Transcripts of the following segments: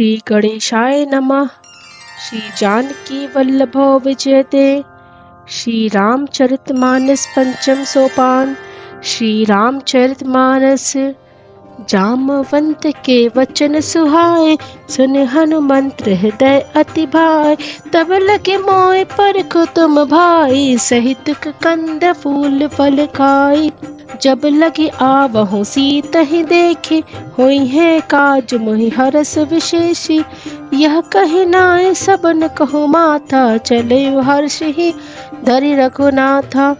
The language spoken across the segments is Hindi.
श्री गणेशाय नमः। श्री जानकी वल्लभो विजयते। श्री रामचरितमानस पंचम सोपान। श्री रामचरितमानस। जामवंत के वचन सुहाए, सुन हनुमंत हृदय अति भाए। तब लगे मोय परखो तुम भाई, सहित कंद फूल फल खाई। जब लगे आवहु सीता ही देखे, होई है काज मोहि हरस विशेषी। यह कही नाय सबन कहो माथा, चले हर्ष ही धरि रघुनाथा।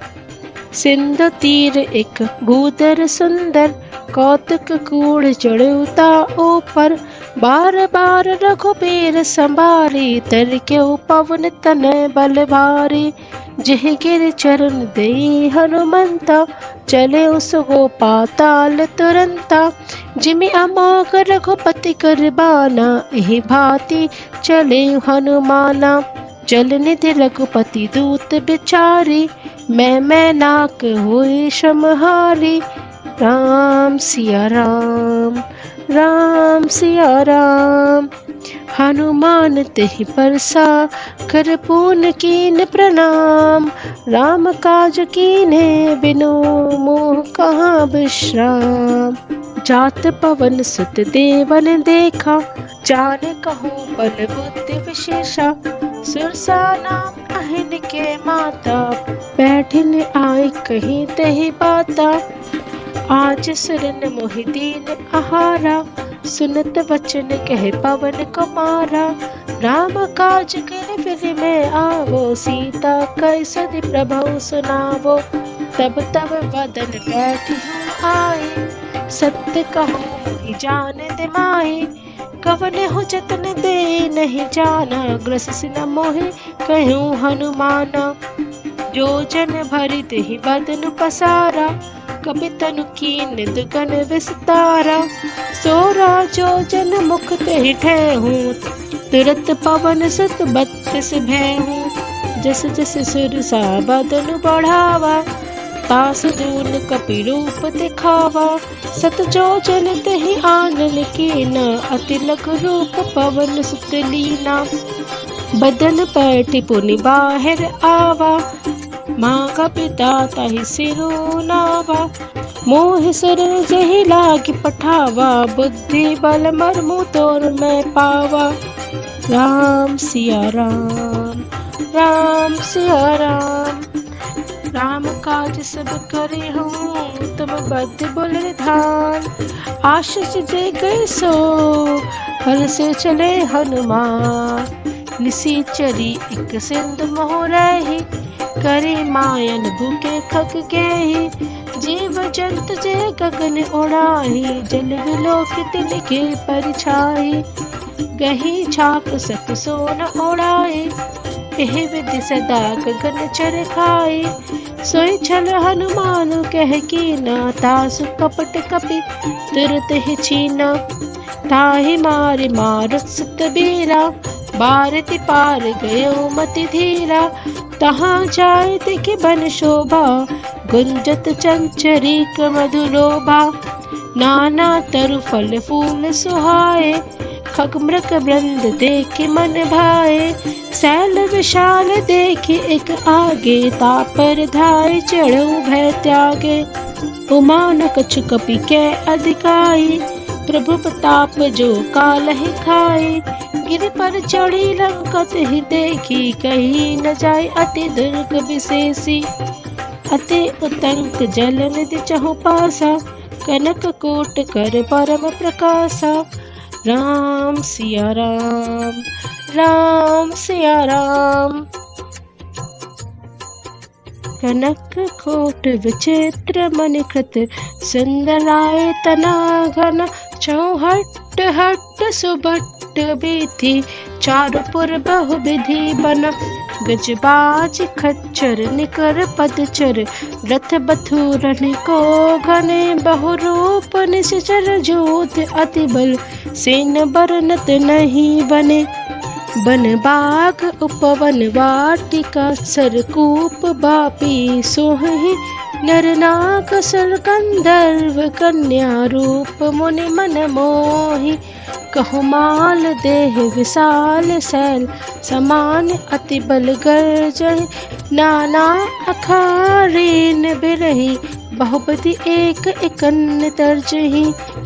सिंधु तीर एक भूधर सुंदर, कौतुक कूढ़ चढ़ुता ऊपर। बार बार रघुबीर संभारी, तर क्यों पवन तनय बल भारी। जिह गिर चरण देई हनुमंता, चले उस गो पाताल तुरंता। जिमि अमोघ रघुपति करबाना, एहि भांति चले हनुमाना। जल निधि रघुपति दूत बिचारी, मैं नाक हुई श्रमहारी। राम सिया राम, राम सिया राम। हनुमान तेहि परसा, कर पून कीन प्रणाम। राम काज कीन्हे बिनु, मोह कहाँ विश्राम। जात पवन सुत देवन देखा, जान कहूँ बल बुद्धि विशेषा। सुरसा नाम अहिन के माता, बैठिन आए कहीं तहि बाता। आज सुरन मोहि दीन आहारा, सुनत वचन कहे पवन कुमारा। राम काज कर फिर मैं आवो, सीता कह सदि प्रभु सुनावो। तब तब वदन बैठी हूँ आए, सत्य कहूँ मोहि जान दिमाहि। कवन हो जतन दे नहीं जाना, ग्रसिस न मोहि कहूँ हनुमाना। जो जन भरि तेहि बदन पसारा, कपि तनु कीन दुगन विस्तारा। सोरा जो जन मुख तेहि ठहूँ, तुरत पवन सुत बत्तिस भयहूँ। जस जस सुरसा बदन बढ़ावा, तास दून कपि रूप दिखावा। सत जो जन तेहि आनन कीना, अति लघु रूप पवन सुत लीना। बदन पैठि पुनि बाहिर आवा, माँ पिता ताहि सिरु नावा। मोहि शरण जहि लागी पठावा, बुद्धि बल मर्मु तोर मैं पावा। राम सिया राम, राम सिया राम। राम काज सब करे हूँ, तुम बद बुल धान। आशीष जे गए सो, हर से चले हनुमान। निसीचरी एक सिंधु मोह रही, करे मायन भूखे खग गेहि। जीव जंतु जे गगन उड़ाही, जल विलोकित लिखे परछाई। गही छाप सत सोन उड़ाए, एह विधि सदा गगन चर खाए। सोई छल हनुमान कह कीना, तासु कपट कपि तुरत ही छीना। ताहि मारि मारुत सुत बीरा, बारति पार गयो मति धीरा। तहाँ जाय देखि बन शोभा, गुंजत चंचरीक मधुलोभा। नाना तरु फल फूल सुहाए, खगमृग वृंद देखि मन भाए। सैल विशाल देखि एक आगे, तापर धाय चढ़ऊ भय त्यागे। उमा न कछु कपि कै अधिकाई, प्रभु प्रताप जो कालहि खाए। गिर पर चढ़ी लंकत ही देखी, कहीं न जाय अति दुर्ग विशेषी। अति उतंक जल निधि चहु पासा, कनक कोट कर परम प्रकाशा। राम सिया राम, राम सिया राम। कनक कोट विचित्र मनि कृत, सुंदराय तना घन। चौहट हट सुभट बीथी, चारुपुर बहु विधि बन। गजबाज खच्चर निकर पदचर, रथ बथुरन को घने। बहुरूप निश्चर जोत अति बल, सेन बरनत नहीं बने। बन बाग उपवन वाटिका, सरकूप बापी सोहि। नर नाग सर गंधर्व, कन्या रूप मुनि मन मोहि। कहो माल देह विशाल शैल समान अति बल गर्जहि नाना अखारीन बिरही बहुपति एक एकन तर्जहि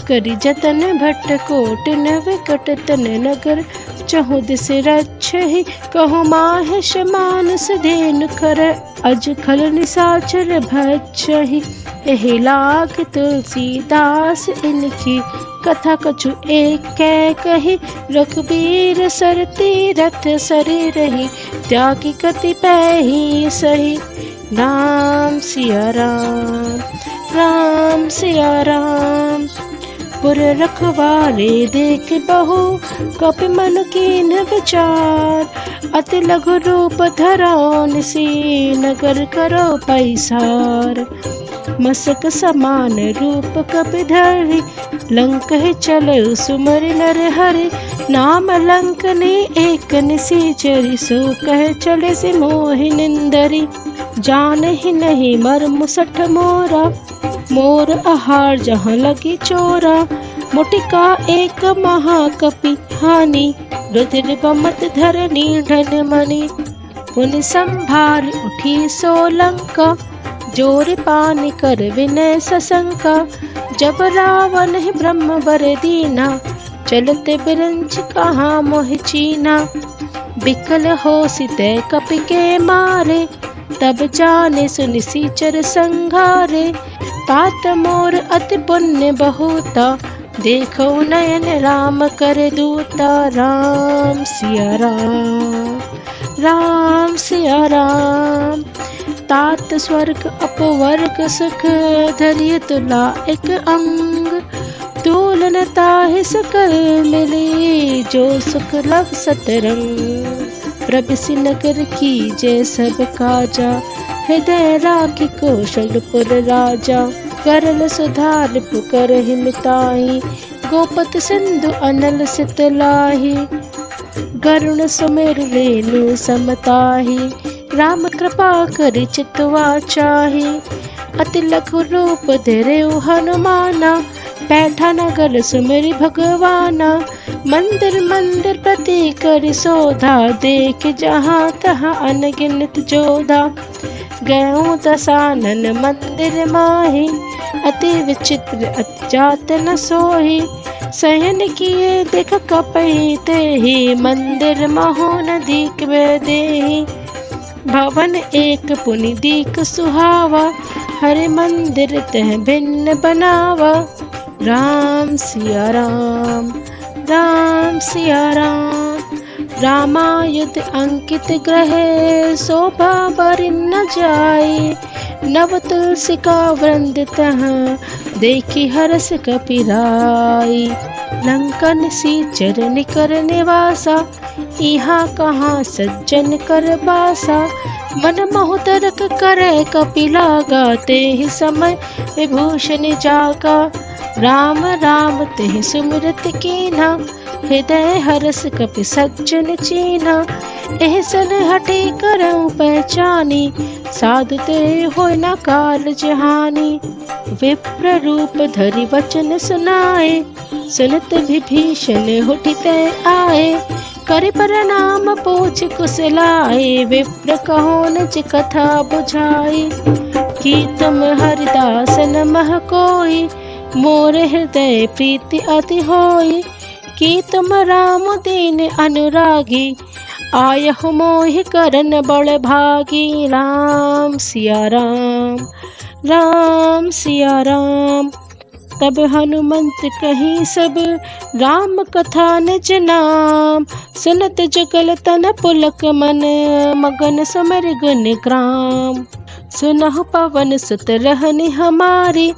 करि जतन भट्ट कोट न विकट तन नगर चहु दिस रक्षहि कहो माहिष मानस धेनु खर अज खल निसाचर भक्षहि एहि लाग तुलसीदास इनकी कथा कछु एक कै कही रघुबीर सर तीरथ सरी रही त्यागी कति पैही सही। राम सिया राम राम सिया राम। पुर रखवारे देख बहु कपि मन कीन विचार अति लघु रूप धरौन सी नगर करो पैसार मसक समान रूप कपि धरि लंक चल सुमर नर हरि नाम लंक ने एक निसीचरी सो कह चले से मोहि निंदरी जान ही नहीं मर्म सठ मोरा मोर आहार जहाँ लगी चोरा मुटिका एक महाकपि हानि रुधिर बमत धरनी ढन मणि पुनि संभार उठी सोलंका जोर पानी कर विनय सशंका जब रावण ही ब्रह्म बर दीना चलते बिरंच कहाँ मोहि चीना बिकल हो सिते कपि के मारे तब जाने सुनि सीचर संघारे तात मोर अति पुण्य बहुता देखो नयन राम कर दूता। राम सिया राम राम सिया राम। तात स्वर्ग अपवर्ग सुख धरिय तुला एक अंग तुलन ताहि सकल मिली जो सुख लव सतरंग प्रभिसि नगर की जय सब काजा हृदय राखी कौशलपुर राजा करल सुधार पुकर हिमताही गोपत सिंधु अनल सितलाही गरुण सुमेर रेणु समताही राम कृपा करि चितवा चाही अति लघु रूप धरे हनुमाना बैठा नगर सुमिरि भगवाना मंदिर मंदिर प्रति करि शोधा देख जहाँ तहाँ अनगिनत जोधा गयो दसानन मंदिर माही अति विचित्र अति जात न सोही शयन किए देख कपहि तेहि मंदिर महो न दीक देहि भवन एक पुनि दीक सुहावा हरि मंदिर तह भिन्न बनावा। राम सिया राम राम सिया राम। रामायुध अंकित ग्रहे शोभा बरि न जाए नव तुलसी का वृंद तह देखी हरस कपिराई लंकन सीचर निकर निवासा यहाँ कहाँ सज्जन कर बासा मन मोह तरक करे कपिला गाते ही समय विभूषण जागा राम राम तेहि सुमिरत कीन्हा हृदय हरस कपि सज्जन चीन्हा एह सन हटे करऊं पहचानी साधु ते होय न काल जहानी विप्र रूप धरि वचन सुनाए सुनत विभीषण हुठिते आए करि प्रणाम पूछ कुशलाए विप्र कहो निज कथा बुझाई कि तुम हरिदास नमः कोई मोर हृदय प्रीति अति होई कि तुम राम दीन अनुरागी आयहु मोहि करन बड़ भागी। राम सिया राम राम सिया राम। तब हनुमंत कहीं सब राम कथा निज नाम सुनत जुगल तन पुलक मन मगन समर गुण ग्राम सुनहु पवन सुत रहनि हमारी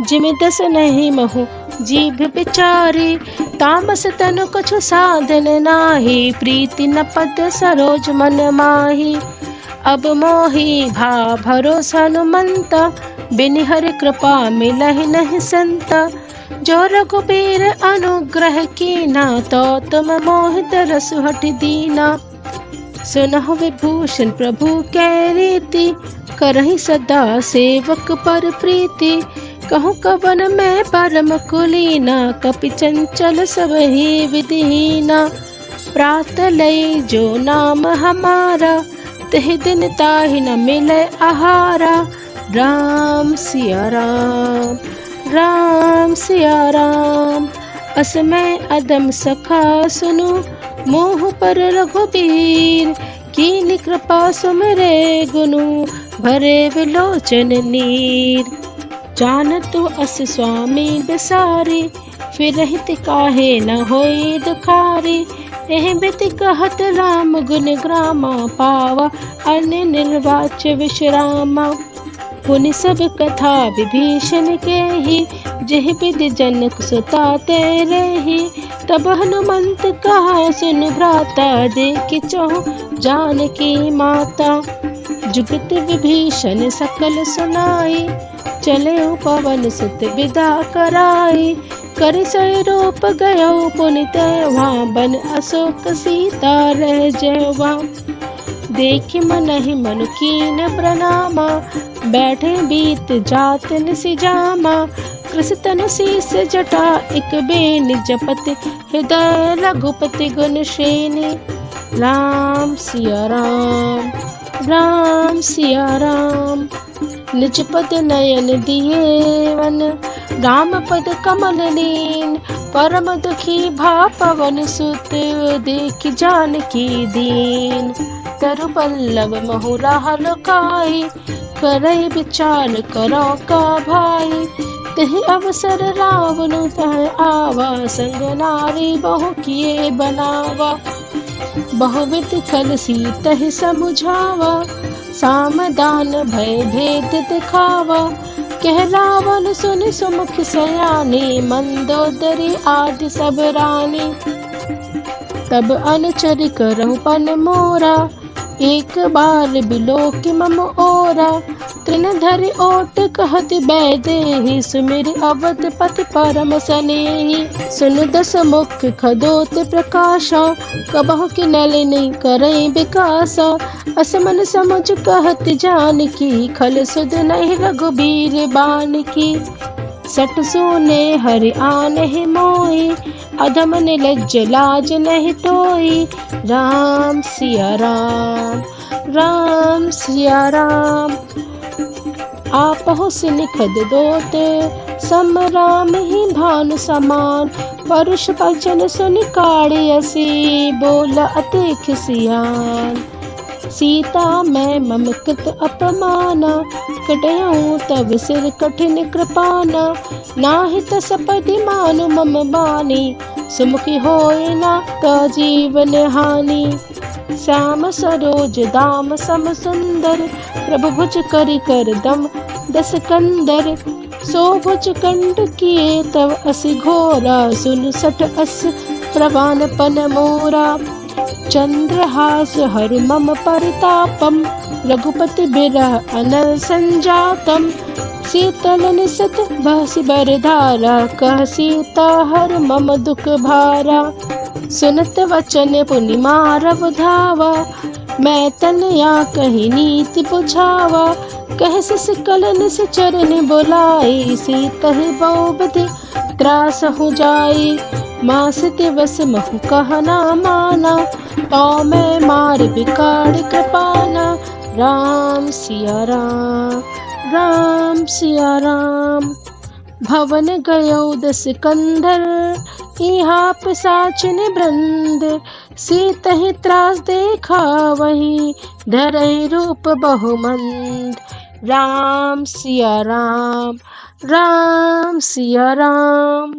जिमि दस नहीं महु जीभ बिचारी तामस तनु कछु साधन नाही प्रीति न पद सरोज मन माही अब मोहि भा भरोसा हनुमंता बिनि हरि कृपा मिलहि नहीं संता जो रघुबीर अनुग्रह कीना तो तुम मोहित रसु हठ दीना सुनहु विभूषण प्रभु कै रीति करहि सदा सेवक पर प्रीति कहूँ कवन में परम कुलीना, कपि चंचल सब ही विधिहीना। प्रात लय जो नाम हमारा, तहि दिन ताहि न मिले आहारा। राम सिया राम, राम सिया राम। असमय अदम सखा सुनु, मोह पर रघुबीर। कीनी कृपा सुमिरे गुनु, भरे विलोचन नीर। जानतु अस स्वामी बिसारी, फिर रहित काहे न होई दुखारी। एह बिति कहत राम गुण ग्रामा, पावा अन्य निर्वाच विश्रामा। पुनि सब कथा विभीषण के ही, जेहि विधि जनक सुता तेरे ही। तब हनुमंत कहा सुन भ्राता, देखि चहु जानकी माता। जुगत विभीषण सकल सुनाई, चले पवन सुत विदा कराई। कर सय रूप गयो पुनि तैवा, बन अशोक सीता रह जयवा। देखि मनहि मनु कीन प्रणामा, बैठे बीत जात निसिजामा। कृषतन शीस जटा इक बेनी, जपत हृदय रघुपति गुण श्रेणी। राम सिया राम, राम सिया राम। निज पद नयन दिए वन, राम पद कमल लीन। परम दुखी भा पवन सुत, देख जानकी दीन। तरु पल्लव महु राह लुकाई, करई विचार करो का भाई। तहि अवसर रावण तह आवा, संग नारी बहु किए बनावा। बहुविध खल सीतहि समुझावा, सामदान भय भेद दिखावा। कह रावण सुनि सुमुख सयानी, मंदोदरी आदि सब रानी। तब अनुचर करहु पन मोरा, एक बार बिलोक मम ओरा। तृण धरि ओट कहत बैदेहि, सुमिर अवधपति परम सनेहि। सुन दस मुख खदोत प्रकाशा, कबहु कि नलिनी करई विकासा। असमन समुझ कहत जानकी, खल सुध नहीं रघुबीर बानकी। सट सोने हरि आनहि मोई, अधम निलज्ज लाज नहीं टोई। राम सिया राम, राम सिया राम। आपहु सिनिखद दोत, सम राम ही भानु समान। परुष वचन सुनि काढ़ियसि, बोला अति खिसियान। सीता मैं मम कृत अपमाना, कटहूँ तब सिर कठिन कृपाना। नाहि तस पदि मानु मम बानी, सुमुखी होय न त जीवन हानि। श्याम सरोज दाम सम सुंदर, प्रभु भुज करि कर दम दस कंदर। सो भुज कंठ किए तव अस घोरा, सुन सठ अस प्रवान पन मोरा। चंद्रहास हरु मम परितापम, रघुपति बिरह अनल संजातम। शीतल निसत बहसि बरधारा, कह सीता हर मम दुख भारा। सुनत वचन पुनि मारव धावा, मैं तनया कही नीति बुझावा। कह सिस कल निस चरण बुलाई, सीतहि बहु विधि त्रास हो जाई। मास दिवस महु कहना माना, तो मैं मार बिगाड़ कृपाना। राम सिया राम, राम सिया राम। भवन गयो दस कंधर, यहाँ पिशाचिन वृंद। सीतहि त्रास देखा वहीं, धरहि रूप बहुमंद। राम सिया राम, राम सिया राम।